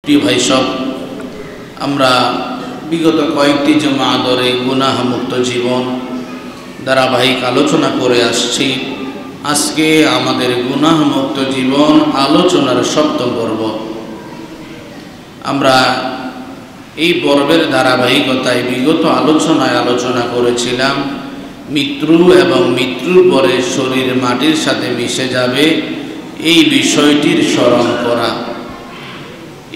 প্রিয় ভাই সব, আমরা বিগত কয়েকটি জুমা ধরে গুনাহ মুক্ত জীবন ধারাবাহিক আলোচনা করে আসছি। আজকে আমাদের গুনাহ মুক্ত জীবন আলোচনার সপ্তম পর্ব। আমরা এই পর্বের ধারাবাহিকতায় বিগত আলোচনায় আলোচনা করেছিলাম মৃত্যু এবং মৃত্যুর পরে শরীর মাটির সাথে মিশে যাবে এই বিষয়টির স্মরণ করা।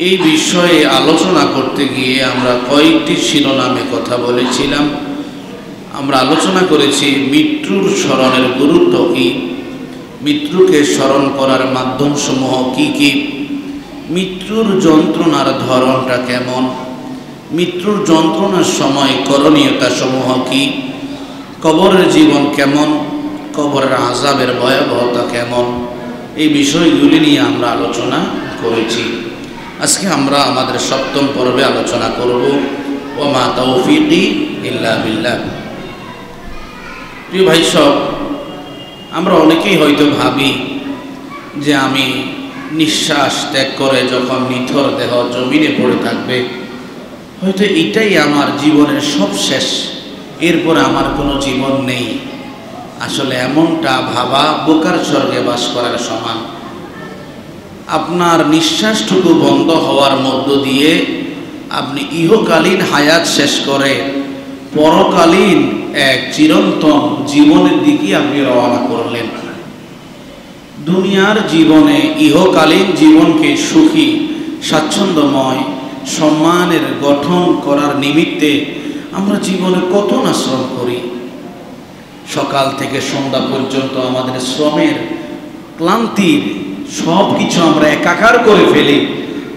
এই বিষয়ে আলোচনা করতে গিয়ে আমরা কয়েকটি শিরোনামে কথা বলেছিলাম। আমরা আলোচনা করেছি মৃত্যুর স্মরণের গুরুত্ব কী, মৃত্যুকে স্মরণ করার মাধ্যমসমূহ কি কি, মৃত্যুর যন্ত্রণার ধরনটা কেমন, মৃত্যুর যন্ত্রণার সময় করণীয়তা সমূহ কি, কবরের জীবন কেমন, কবরের আযাবের ভয়াবহতা কেমন, এই বিষয়গুলি নিয়ে আমরা আলোচনা করেছি। আজকে আমরা আমাদের সপ্তম পর্বে আলোচনা করব ওয়া মা তাওফীকি ইল্লা বিল্লাহ। প্রিয় ভাই সব, আমরা অনেকেই হয়তো ভাবি যে আমি নিঃশ্বাস ত্যাগ করে যখন নিথর দেহ জমিনে পড়ে থাকবে, হয়তো এটাই আমার জীবনের সব শেষ, এরপর আমার কোনো জীবন নেই। আসলে এমনটা ভাবা বোকার স্বর্গে বাস করার সমান। আপনার নিঃশ্বাসটুকু বন্ধ হওয়ার মধ্য দিয়ে আপনি ইহকালীন হায়াত শেষ করে পরকালীন এক চিরন্তন জীবনের দিকে আপনি রওনা করলেন। দুনিয়ার জীবনে ইহকালীন জীবনকে সুখী, স্বাচ্ছন্দ্যময়, সম্মানের গঠন করার নিমিত্তে আমরা জীবনে কত নাশ্রম করি। সকাল থেকে সন্ধ্যা পর্যন্ত আমাদের শ্রমের ক্লান্তির সব কিছু আমরা একাকার করে ফেলি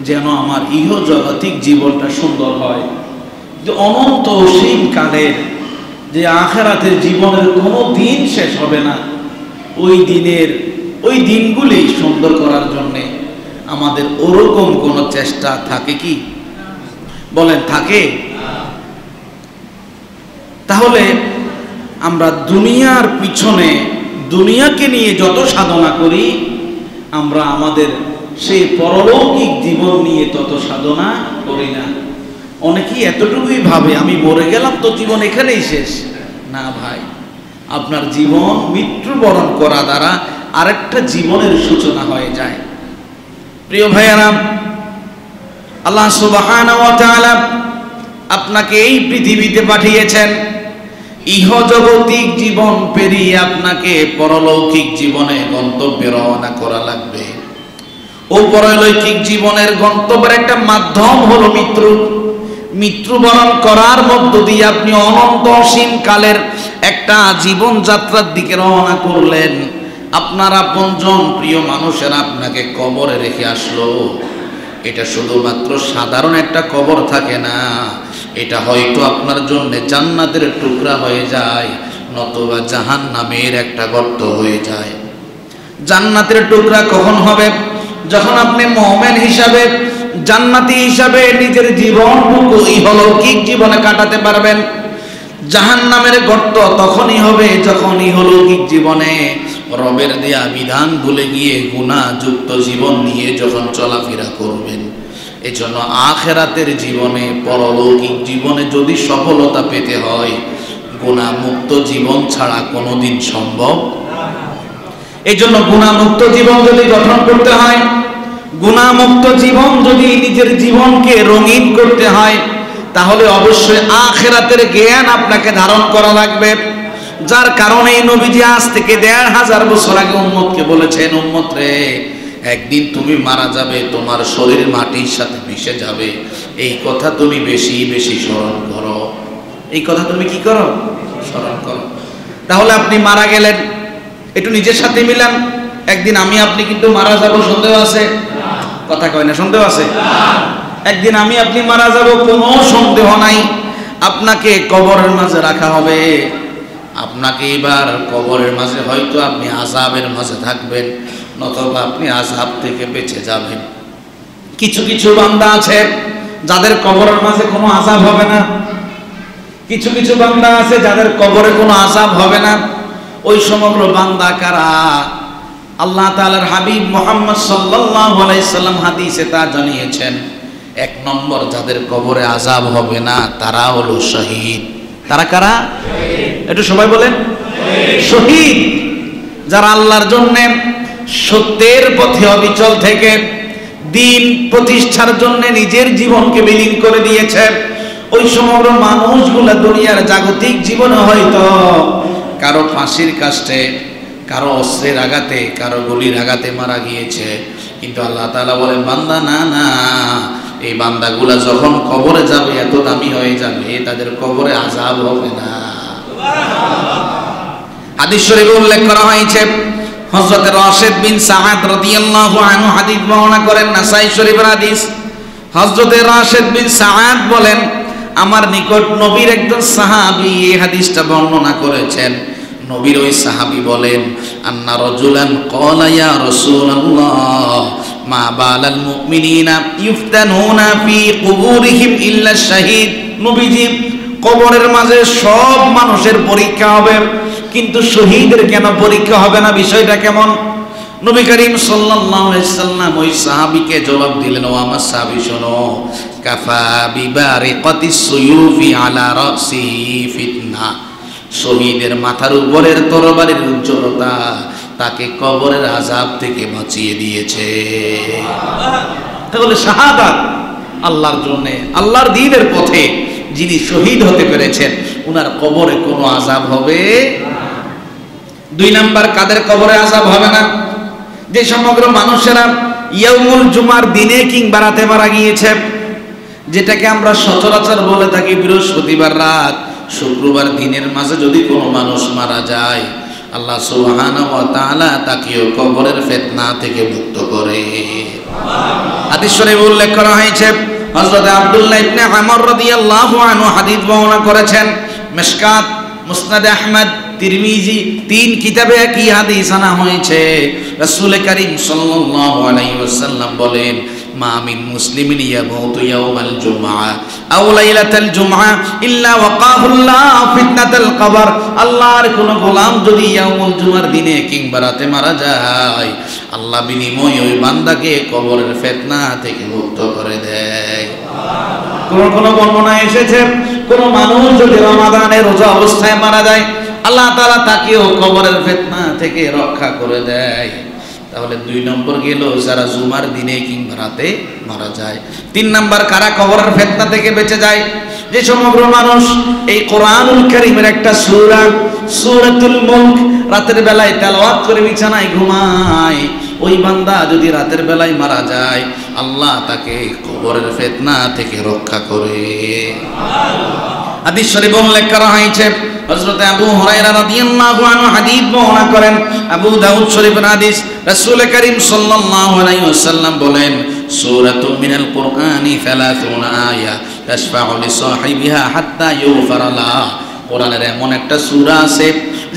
যেন আমার ইহজগতিক জীবনটা সুন্দর হয়। যে অনন্ত অসীম কালের যে আখিরাতের জীবনের কোনো দিন শেষ হবে না, ওই দিনগুলি সুন্দর করার জন্যে আমাদের ওরকম কোনো চেষ্টা থাকে কি? বলেন, থাকে? তাহলে আমরা দুনিয়ার পিছনে, দুনিয়াকে নিয়ে যত সাধনা করি, আমরা আমাদের সেই পরলৌকিক জীবন নিয়ে তত সাধনা করি না। অনেকেই এতটুকুই ভাবে আমি মরে গেলাম তো জীবন এখানেই শেষ। না ভাই, আপনার জীবন মৃত্যুবরণ করা দ্বারা আরেকটা জীবনের সূচনা হয়ে যায়। প্রিয় ভাইয়েরা, আল্লাহ সুবহানাহু ওয়া তাআলা আপনাকে এই পৃথিবীতে পাঠিয়েছেন ইহজগতিক জীবন পেরিয়ে আপনাকে পরলৌকিক জীবনে গন্তব্যে রওনা করা লাগবে। ও পরলৌকিক জীবনের গন্তব্যের একটা মাধ্যম হলো মৃত্যু। মৃত্যুবরণ করার মধ্য দিয়ে আপনি অনন্ত অসীম কালের একটা জীবন যাত্রার দিকে রওনা করলেন। আপনার আপনজন প্রিয় মানুষেরা আপনাকে কবরে রেখে আসলো। এটা শুধুমাত্র সাধারণ একটা কবর থাকে না, এটা হয়তো আপনার জন্য জান্নাতের টুকরা হয়ে যায়, নতুবা জাহান্নামের একটা গর্ত হয়ে যায়। জান্নাতের টুকরা কখন হবে? যখন আপনি মুমিন হিসাবে, জান্নাতি হিসাবে নিজের জীবনটুকু ইহলৌকিক জীবনে কাটাতে পারবেন। জাহান্নামের গর্ত তখনই হবে যখন ইহলৌকিক জীবনে রবের দেয়া বিধান ভুলে গিয়ে গুনাহযুক্ত জীবন নিয়ে যখন চলাফেরা করবেন। এজন্য আখিরাতের জীবনে, পরলৌকিক জীবনে যদি সফলতা পেতে হয়, গুনাহমুক্ত জীবন ছাড়া কোনোদিন সম্ভব না। এজন্য গুনাহমুক্ত জীবন যদি গঠন করতে হয়, গুনাহমুক্ত জীবন যদি নিজের জীবনকে রঙিন করতে হয়, তাহলে অবশ্যই আখিরাতের জ্ঞান আপনাকে ধারণ করা লাগবে। যার কারণে নবীজি আজ থেকে ১৫০০ বছর আগে উম্মতকে বলেছেন, উম্মত রে, একদিন তুমি মারা যাবে, তোমার শরীর মাটির সাথে মিশে যাবে। এই কথা তুমি বেশি বেশি স্মরণ করো। এই কথা তুমি কি করো? স্মরণ করো। তাহলে আপনি মারা গেলেন, একটু নিজের সাথে মিলান। একদিন আমি আপনি কিন্তু মারা যাব, সন্দেহ আছে? কথা কয় না, সন্দেহ আছে? একদিন আমি আপনি মারা যাব, কোনো সন্দেহ নাই। আপনাকে কবরের মাঝে রাখা হবে। আপনাকে এবার কবরের মাঝে হয়তো আপনি আযাবের মাঝে থাকবেন, নতুবা আপনি আযাব থেকে বেঁচে যাবেন। কিছু কিছু বান্দা আছে যাদের কবরের মাঝে কোনো আযাব হবে না। কিছু কিছু বান্দা আছে যাদের কবরে কোনো আযাব হবে না। ওই সমগ্র বান্দা কারা? আল্লাহ তাআলার হাবিব মুহাম্মদ সাল্লাল্লাহু আলাইহি সাল্লাম হাদিসে তা জানিয়েছেন, এক নম্বর যাদের কবরে আযাব হবে না তারা হলো শহীদ। তারা কারা? একটু সবাই বলেন। শহীদ যারা আল্লাহর জন্য সত্যের পথে অবিচল থেকে দিন প্রতিষ্ঠার জন্য নিজের জীবনকে বিলীন করে দিয়েছে। ওই সমগ্র মানুষগুলা দুনিয়ার জাগতিক জীবনে হয়তো কারো ফাঁসির কাস্টে, কারো অস্ত্রের আঘাতে, কারো গুলির আঘাতে মারা গিয়েছে, কিন্তু আল্লাহ তাআলা বলেন বান্দা না না, এই বান্দাগুলা যখন কবরে যাবে এত দামি হয়ে যাবে তাদের কবরে আযাব হবে না। হাদিস শরীফে উল্লেখ করা হয়েছে, হযরত রাশিদ বিন সাআদ রাদিয়াল্লাহু আনহু হাদিস বর্ণনা করেন, নাসাই শরীফের হাদিস। হযরত রাশিদ বিন সাআদ বলেন, আমার নিকট নবীর একজন সাহাবী এই হাদিসটা বর্ণনা করেছেন। নবীর ওই সাহাবী বলেন, আন্না রাজুলান ক্বালা ইয়া রাসূলুল্লাহ মা বালাল মুমিনিনা ইফতানুনা ফি কুবুরিহিম ইল্লা শাহীদ। নবীজি, কবরের মাঝে সব মানুষের পরীক্ষা হবে, কিন্তু শহীদের কেন পরীক্ষা হবে না? বিষয়টা কেমন? নবী করিম সাল্লাল্লাহু আলাইহি সাল্লাম ওই সাহাবীকে জবাব দিলেন, ও আমার সাহাবী শোনো, কাফা বিবারিকাতিস সুয়ুফি আলা রাসিহি ফিতনা। শহীদের মাথার উপরের তরবারির উজ্জ্বলতা তাকে কবরের আযাব থেকে বাঁচিয়ে দিয়েছে। তাহলে শাহাদাত আল্লাহর জন্য, আল্লাহর দ্বীনের পথে যিনি শহীদ হতে পেরেছেন উনার কবরে কোনো আযাব হবে না। দুই নাম্বার, কাদের কবরে আযাব হবে না? যে সমগ্র মানুষেরা ইয়াউমুল জুমার দিনে কিংবা রাতে মারা গিয়েছে, যেটাকে আমরা সচরাচর বলে থাকি বৃহস্পতিবার রাত, শুক্রবার দিনের মাঝে যদি কোনো মানুষ মারা যায়, আল্লাহ সুবহানাহু ওয়া তাআলা তাকেও কবরের ফিতনা থেকে মুক্ত করে। হাদিস শরীফে উল্লেখ করা হয়েছে, হযরত আব্দুল্লাহ ইবনে আমর রাদিয়াল্লাহু আনহু হাদিস বর্ণনা করেছেন। মিশকাত, মুসনাদ আহমদ, তিরমিজি, তিন কিতাবে একই হাদিস আনা হয়েছে। রাসূল করিম সাল্লাল্লাহু আলাইহি ওয়াসাল্লাম বলেন, মা মিন মুসলিমিন ইয়ামুতু ইয়াওমাল জুমআ আও লাইলাতাল জুমআ ইল্লা ওয়াকাহুল্লাহু ফিতনাতাল কবর। আল্লাহর কোন গোলাম যদি ইয়াউমুল জুমার দিনে কিংবা রাতে মারা যায়, আল্লাহ বিনিময়ে ওই বান্দাকে কবরের ফিতনা থেকে মুক্ত করে দেয়। কোন বর্ণনা এসেছে, কোন মানুষ যদি রমাদানের রোজা অবস্থায় মারা যায়, আল্লাহ তাআলা তাকেও কবরের ফিতনা থেকে রক্ষা করে দেয়। তাহলে দুই নম্বর গেল যারা জুমার দিনে কিংবা রাতে মারা যায়। তিন নম্বর, কারা কবরের ফিতনা থেকে বেঁচে যায়? যে সমগ্র মানুষ এই কোরআনুল কারীমের একটা সূরা, সূরাতুল মুলক, রাতের বেলায় তেলাওয়াত করে বিছানায় ঘুমায়, ওই বান্দা যদি রাতের বেলায় মারা যায়, আল্লাহ তাকে কবরের ফিতনা থেকে রক্ষা করে। হাদিস শরীফে উল্লেখ করা হয়েছে, হযরত আবু হুরায়রা রাদিয়াল্লাহু আনহু হাদিস বর্ণনা করেন, আবু দাউদ শরীফের হাদিস। রাসূল করিম সাল্লাল্লাহু আলাইহি ওয়াসাল্লাম বলেন, সূরাতুম মিনাল কুরআনি 30 আয়া তাশফাউ লিসাহিবিহা হাত্তা ইউগফারা লাহু। কোরআনের এমন একটা সূরা আছে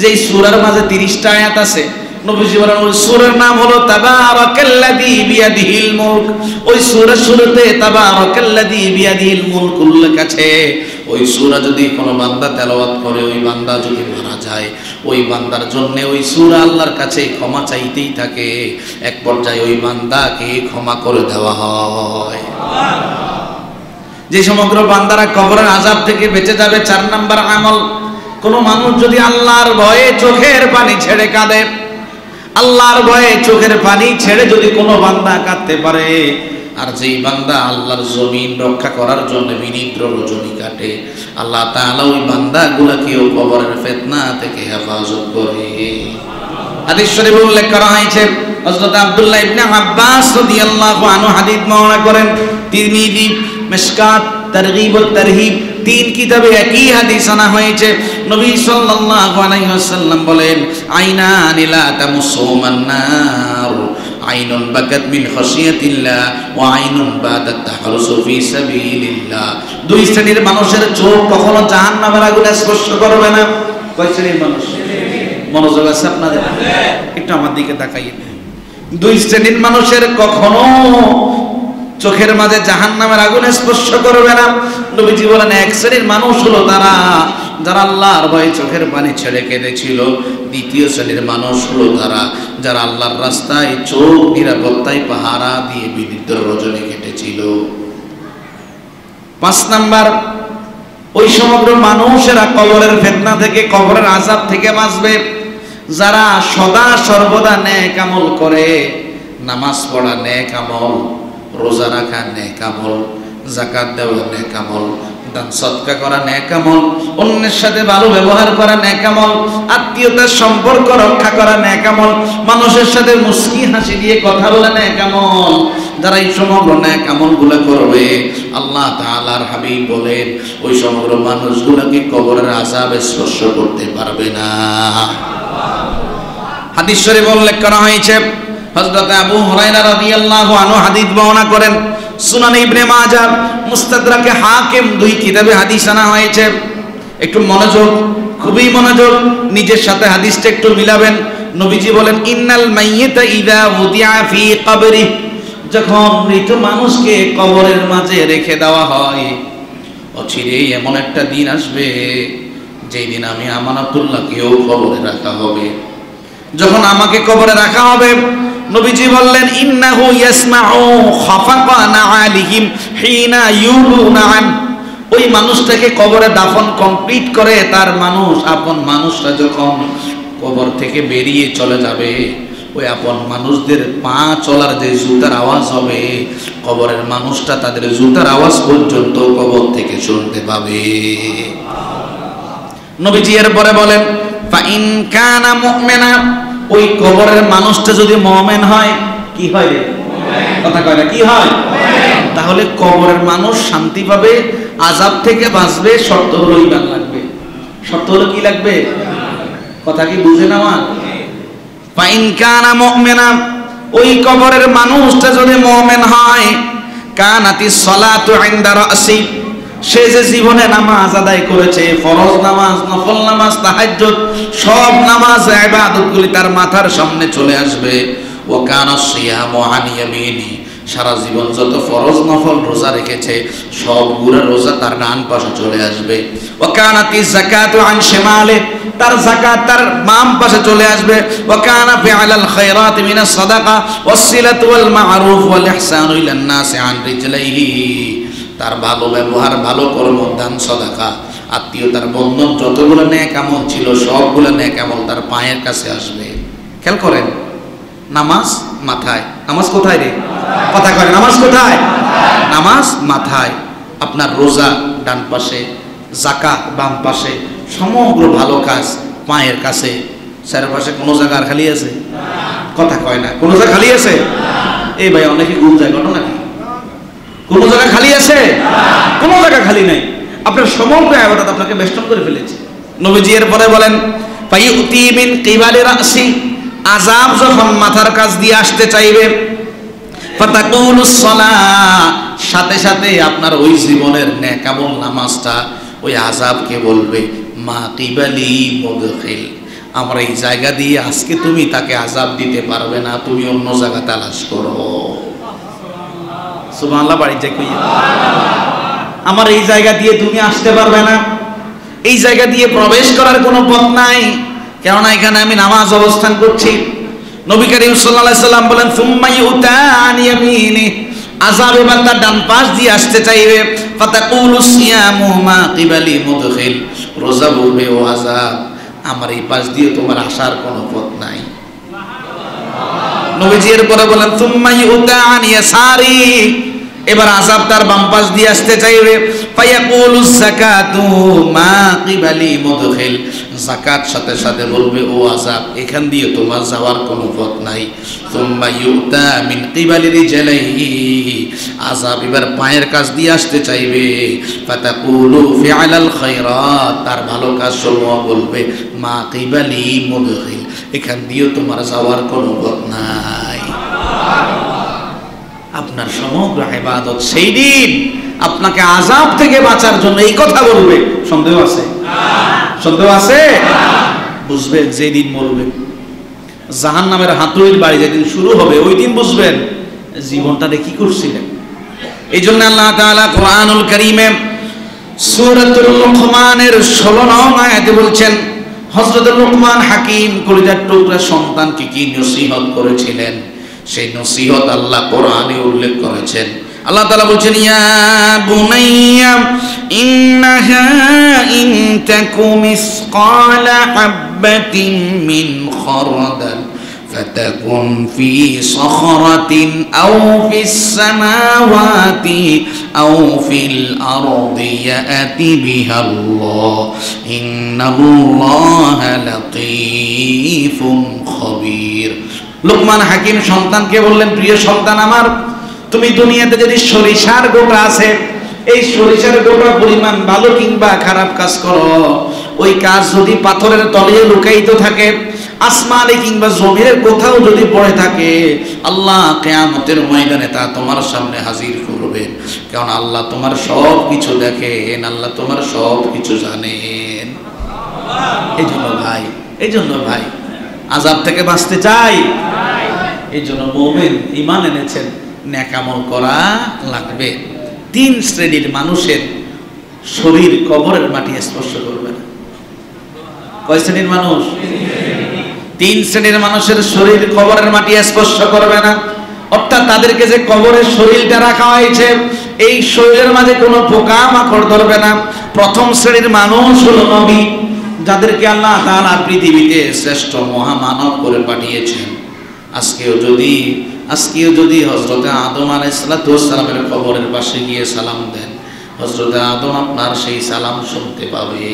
যেই সূরার মাঝে 30টা আয়াত আছে। নবীজি বলেন ওই সূরার নাম হলো তাবারাকাল্লাযী বিয়াদিহিল মুলক। ওই সূরার শুরুতে তাবারাকাল্লাযী বিয়াদিহিল মুলক উল্লেখ আছে। ওই সূরা যদি কোনো বান্দা তেলাওয়াত করে, ওই বান্দা যদি মারা যায়, ওই বান্দার জন্য ওই সূরা আল্লাহর কাছে ক্ষমা চাইতেই থাকে। এক পর্যায়ে ওই বান্দাকে ক্ষমা করে দেওয়া হয়। যে সমগ্র বান্দারা কবরের আযাব থেকে বেঁচে যাবে। 4 নাম্বার আমল, কোন মানুষ যদি আল্লাহর ভয়ে চোখের পানি ছেড়ে কাঁদে, আল্লাহর ভয়ে চোখের পানি ছেড়ে যদি কোনো বান্দা কাঁদতে পারে, আর যেই বান্দা আল্লাহর জমিন রক্ষা করার জন্য বিনিদ্র রজনী কাটে, আল্লাহ তাআলা ওই বান্দাগুলোকেও কবরের ফিতনা থেকে হেফাজত করে। হাদিস শরীফে উল্লেখ করা হয়েছে, হযরত আব্দুল্লাহ ইবনে আব্বাস রাদিয়াল্লাহু আনহু হাদিস বর্ণনা করেন। তিরমিজি, মিশকাত, তারগীব ও তারহিব, তিন কিতাবে একই হাদিস আনা হয়েছে। নবী সাল্লাল্লাহু আলাইহি ওয়াসাল্লাম বলেন, আইনানি লা তামুসুমান নার, আইনুন বাকাত মিন খাশিয়াতিল্লাহ ওয়া আইনুন বাতাত তাহরুসু ফি সাবিলিল্লাহ। দুই শ্রেণীর মানুষের চোখ কখনো জাহান্নামের আগুনে স্পর্শ করবে না। কয় শ্রেণীর মানুষ? মনোযোগ আছে আপনাদের? একটু আমার দিকে তাকাইয়ে। দুই শ্রেণীর মানুষের কখনো চোখের মাঝে জাহান্নামের আগুনে স্পর্শ করবে না। নবীজি বলেন, এক শ্রেণীর মানুষ হলো তারা যারা আল্লাহর ভয়ে চোখের পানি ছেড়ে কেঁদেছিল। দ্বিতীয় শ্রেণীর মানুষ হলো তারা যারা আল্লাহর রাস্তায় চোখ নিরাপত্তায় পাহারা দিয়ে বিনিদ্র রজনী কেটেছিল। 5 নাম্বার, ওই সমগ্র মানুষেরা কবরের ফিতনা থেকে, কবরের আযাব থেকে বাঁচবে যারা সদা সর্বদা নেক আমল করে। নামাজ পড়া নেক আমল, রোজা রাখা নেক আমল, যাকাত দেওয়া নেক আমল, দান সদকা করা নেক আমল, অন্যের সাথে ভালো ব্যবহার করা নেক আমল, আত্মীয়তার সম্পর্ক রক্ষা করা নেক আমল, মানুষের সাথে মুস্কি হাসি দিয়ে কথা বলা নেক আমল। যারা এই সমগ্র নেক আমলগুলো করবে, আল্লাহ তাআলার হাবিব বলেন ওই সমগ্র মানুষগুলোকে কবরের আযাব স্পর্শ করতে পারবে না। হাদিস শরীফে উল্লেখ করা হয়েছে, হযরত আবু হুরায়রা রাদিয়াল্লাহু আনহু হাদিস বর্ণনা করেন, সুনান ইবনে মাজাহ, মুস্তাদরাকে হাকিম, 2 কিতাবে হাদিস আনা হয়েছে। একটু মনোযোগ, খুবই মনোযোগ, নিজের সাথে হাদিসটা একটু মিলাবেন। নবীজি বলেন, ইন্নাল মাইয়িতা ইযা উদিআ ফি কবরি, যখন মৃত মানুষকে কবরের মাঝে রেখে দেওয়া হয়, অচিরেই এমন একটা দিন আসবে যেই দিন আমি আমানাতুল্লাহকেও কবরে রাখা হবে। যখন আমাকে কবরে রাখা হবে, নবীজি বললেন, ইন্নাহু ইয়াসমাউ খাফাকা নাআলিহিম হিনা ইউলুনা আন, ওই মানুষটাকে কবরে দাফন কমপ্লিট করে তার মানুষ, আপন মানুষটা যখন কবর থেকে বেরিয়ে চলে যাবে, ওই আপন মানুষদের পা চলার যে জুতার আওয়াজ হবে, কবরের মানুষটা তাদের জুতার আওয়াজ পর্যন্ত কবর থেকে শুনতে পাবে। নবীজি এরপরে বলেন, ফাইন কানা মুমিনা, ওই কবরের মানুষটা যদি মুমিন হয়, কি হয় রে? কথা কয় না, কি হয়? তাহলে কবরের মানুষ শান্তি পাবে, আযাব থেকে বাঁচবে। শর্ত হলো ঈমান লাগবে। শর্ত হলো কি লাগবে? কথা কি বুঝেন আমার? ফাইন কানা মুমিনা, ওই কবরের মানুষটা যদি মুমিন হয়, কানাতিস সালাতু ইনদা রাসি, সে যে জীবনে নামাজ আদায় করেছে, ফরজ নামাজ, নফল নামাজ, তাহাজ্জুদ, সব নামাজ ইবাদতগুলি তার মাথার সামনে চলে আসবে। ওয়া কানা সিয়ামু আন ইয়ামিনি, সারা জীবন যত ফরজ নফল রোজা রেখেছে সবগুলো রোজা তার ডান পাশে চলে আসবে। ওয়া কানাতিজ যাকাতু আন শিমালি, তার যাকাত তার বাম পাশে চলে আসবে। ওয়া কানা ফিআলাল খায়রাত মিনাস সাদাকা ওয়াস সিলাতু ওয়াল মা'রুফ ওয়াল ইহসানু ইলান নাসি আন রিজলাইহি, তার ভালো ব্যবহার, ভালো কর্ম, দান সদাকা, আত্মীয়তার বন্ধন, যতগুলো নেক আমল ছিল সবগুলো নেক আমল তার পায়ের কাছে আসবে। খেয়াল করেন, নামাজ মাথায়, নামাজ কোথায় রে? কথা করেন, নামাজ কোথায়? নামাজ মাথায়, আপনার রোজা ডান পাশে, যাকাত বাম পাশে, সমগ্র ভালো কাজ পায়ের কাছে। চারপাশে কোনো জায়গা আর খালি আছে? কথা কয় না, কোনো জায়গা খালি আছে? এই ভাই অনেকে ঘুম যায়, ঘটনা কি? কোন জায়গা খালি আছে? কোন জায়গা খালি নাই। আপনার সমগ্র ইবাদত আপনাকে বেষ্টন করে ফেলেছে। নবীজি এরপরে বলেন, ফায়ুতি মিন কিবালি রাসি, আযাব যখন মাথার কাছ দিয়ে আসতে চাইবে, ফাতাকুলুস সালাহ, সাথে সাথে আপনার ওই জীবনের নেক আমল নামাজটা ওই আযাবকে বলবে, মা কিবালি মুদখিল, আমার এই জায়গা দিয়ে আজকে তুমি তাকে আযাব দিতে পারবে না, তুমি অন্য জায়গা তালাশ করো। সুবহানাল্লাহ, বাড়ি যাই কই, আমার এই জায়গা দিয়ে তুমি আসতে পারবে না, এই জায়গা দিয়ে প্রবেশ করার কোনো পথ নাই, কেননা এখানে আমি নামাজ অবস্থান করছি। নবী করিম সাল্লাল্লাহু আলাইহি সাল্লাম বলেন, সুম্মা ইউতা আন ইয়ামিনি, আযাব এবার তার ডান পাশ দিয়ে আসতে চাইবে। ফাতাকুলুস সিয়ামু মা কিবালি মুদখিল, রোজা বলবে, ও আযাব আমার এই পাশ দিয়ে তোমার আসার কোনো পথ নাই। নবীজি এরপরে বলেন, সুম্মা ইউতা আন ইয়াসারি, এবার আযাব তার বাম পাশ দিয়ে আসতে চাইবে। ফায়াকুলুস যাকাতু মা কিবালি মুদখিল, যাকাত সাথে সাথে বলবে, ও আযাব এখান দিয়ে তোমার যাওয়ার কোনো পথ নাই। সুম্মা ইউতা মিন কিবালি রিজলাইহি, আযাব এবার পায়ের কাছ দিয়ে আসতে চাইবে। ফাতাকুলু ফিআলাল খায়রাত, তার ভালো কাজ সমূহ বলবে, মা কিবালি মুদখিল, এখান দিয়ে তোমার যাওয়ার কোনো পথ নাই। আপনার সমগ্র ইবাদত সেই দিন আপনাকে আযাব থেকে বাঁচার জন্য এই কথা বলবে। সন্দেহ আছে? সন্দেহ আছে? বুঝবেন যেদিন মরবেন, জাহান্নামের হাতুড়ির বাড়ি যেদিন শুরু হবে, ওই দিন বুঝবেন জীবনটাতে কি করছিলেন। এই জন্য আল্লাহ তাআলা কোরআনুল কারীমে সূরাতুল লুকমানের 16 নং আয়াতে বলছেন, হযরত লুকমান হাকিম কলিজার টুকরা সন্তানকে কি নসিহত করেছিলেন, সেই নসিহত আল্লাহ কোরআনে উল্লেখ করেছেন। আল্লাহ তাআলা বলছেন ইয়া বুনাইয়া ইন্নাহা ইন তাকু মিসকালা হাববাতিন মিন খারদাল فتكن في صخرة أو في السماوات أو في الأرض يأتي بها الله إن الله لطيف خبير লুকমান হাকিম সন্তানকে বললেন প্রিয় সন্তান আমার, তুমি দুনিয়াতে যদি সরিষার গোটা আছে, এই সরিষার গোটা পরিমাণ ভালো কিংবা খারাপ কাজ করো, ওই কাজ যদি পাথরের তলে লুকায়িত থাকে, আসমানে কিংবা জমিনের কোথাও যদি পড়ে থাকে, আল্লাহ কিয়ামতের ময়দানে তা তোমার সামনে হাজির করবেন। কারণ আল্লাহ তোমার সব কিছু দেখেন, আল্লাহ তোমার সব কিছু জানেন। এই জন্য ভাই আযাব থেকে বাঁচতে চাই, এই জন্য মুমিন ঈমান এনেছেন, নেক আমল করা লাগবে। 3 শ্রেণীর মানুষের শরীর কবরের মাটি স্পর্শ করবে না। কয় শ্রেণীর মানুষ? 3 শ্রেণীর মানুষের শরীর কবরের মাটি স্পর্শ করবে না। অর্থাৎ তাদেরকে যে কবরের শরীরটা রাখা হয়েছে, এই শরীরের মাঝে কোনো পোকা মাকড় ধরবে না। প্রথম শ্রেণীর মানুষ হলো নবী, যাদেরকে আল্লাহ তাআলা পৃথিবীতে শ্রেষ্ঠ মহামানব করে পাঠিয়েছেন। আজকেও যদি হযরত আদম আলাইহিস সালামের কবরের পাশে গিয়ে সালাম দেন, হযরত আদম আপনার সেই সালাম শুনতে পাবে।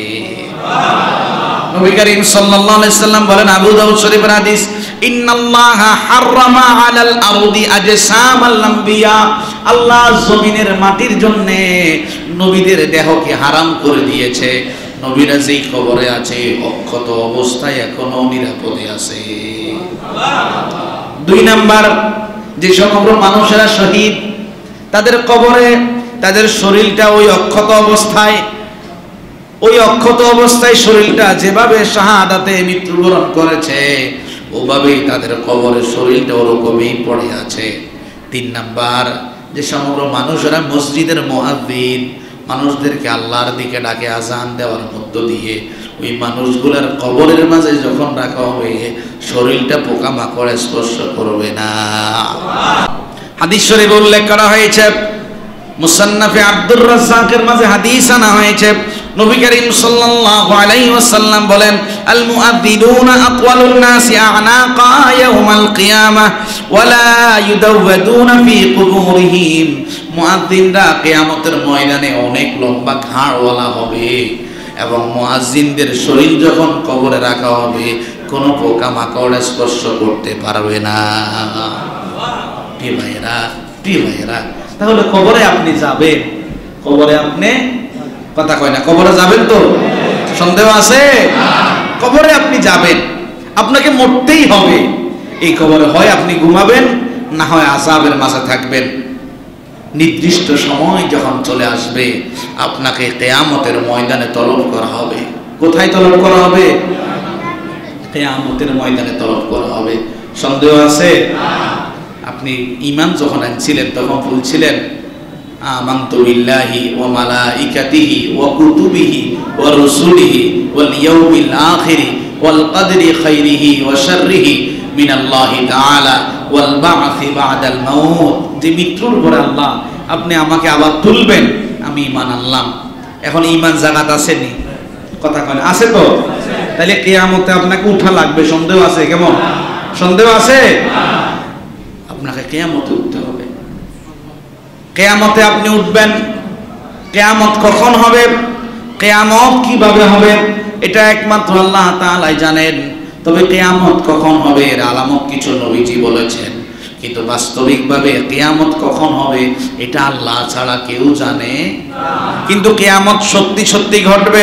নবী করিম সাল্লাল্লাহু আলাইহি সাল্লাম বলেন, আবু দাউদ শরীফের হাদিস, ইন্নাল্লাহা হাররামা আলাল আরদি আজসামাল আম্বিয়া, আল্লাহ জমিনের মাটির জন্য নবীদের দেহকে হারাম করে দিয়েছে। নবীরা যেই কবরে আছে অক্ষত অবস্থায় এখনো নিরাপদে আছে। 2 নাম্বার, যে সমগ্র মানুষেরা শহীদ, তাদের কবরে তাদের শরীরটা ওই অক্ষত অবস্থায় শরীরটা যেভাবে শাহাদাতে মৃত্যুবরণ করেছে, ওভাবেই তাদের কবরের শরীরটা ওরকমই পড়ে আছে। 3 নাম্বার, যে সমগ্র মানুষেরা মসজিদের মুয়াজ্জিন, মানুষদেরকে আল্লাহর দিকে ডাকে আজান দেওয়ার মধ্য দিয়ে, ওই মানুষগুলোর কবরের মাঝে যখন রাখা হবে শরীরটা পোকামাকড় স্পর্শ করবে না। হাদিস শরীফে উল্লেখ করা হয়েছে, মুসান্নাফে আব্দুর রাজ্জাকের মাঝে হাদিস আনা হয়েছে, নবী করিম সাল্লাল্লাহু আলাইহি ওয়াসাল্লাম বলেন, আল মুআদ্দিনুনা আতওয়ালুন নাসি আ'নাকা ইয়াউমাল কিয়ামাহ ওয়া লা ইউদাওয়াদুনা ফি কুবুরিহিম, মুআদ্দিনরা কিয়ামতের ময়দানে অনেক লম্বা ঘাড়ওয়ালা হবে, এবং মুয়াজ্জিনদের শরীর যখন কবরে রাখা হবে কোনো পোকামাকড় স্পর্শ করতে পারবে না। প্রিয় ভাইয়েরা, তাহলে কবরে আপনি যাবেন, কবরে আপনি কথা কয় না, কবরে যাবেন তো? সন্দেহ আছে? কবরে আপনি যাবেন, আপনাকে মরতেই হবে। এই কবরে হয় আপনি ঘুমাবেন, না হয় আযাবের মাঝে থাকবেন। নির্দিষ্ট সময় যখন চলে আসবে আপনাকে কিয়ামতের ময়দানে তলব করা হবে। কোথায় তলব করা হবে? কিয়ামতের ময়দানে তলব করা হবে। সন্দেহ আছে? আপনি ঈমান যখন আনছিলেন তখন বলছিলেন, আমানতু বিল্লাহি ওয়া মালাইকাতিহি ওয়া কুতুবিহি ওয়া রুসুলিহি ওয়াল ইয়াউমিল আখিরি ওয়াল কদরি খাইরিহি ওয়া শাররিহি মিনাল্লাহি তাআলা ওয়াল বা'সি বা'দাল মাউত। যে মৃত্যুর পরে আল্লাহ আপনি আমাকে আবার তুলবেন, আমি ঈমান আনলাম। এখন ঈমান জাগাত আসেনি, কথা কয় না, আছে তো? তাহলে কিয়ামতে আপনাকে উঠা লাগবে। সন্দেহ আছে? কেমন সন্দেহ আছে? আপনাকে কিয়ামতে উঠতে হবে। কিয়ামতে আপনি উঠবেন। কিয়ামত কখন হবে, কিয়ামত কিভাবে হবে, এটা একমাত্র আল্লাহ তাআলাই জানেন। তবে কিয়ামত কখন হবে এর আলামত কিছু নবীজি বলেছেন, কিন্তু বাস্তবিকভাবে কিয়ামত কখন হবে এটা আল্লাহ ছাড়া কেউ জানে না। কিন্তু কিয়ামত সত্যি সত্যি ঘটবে।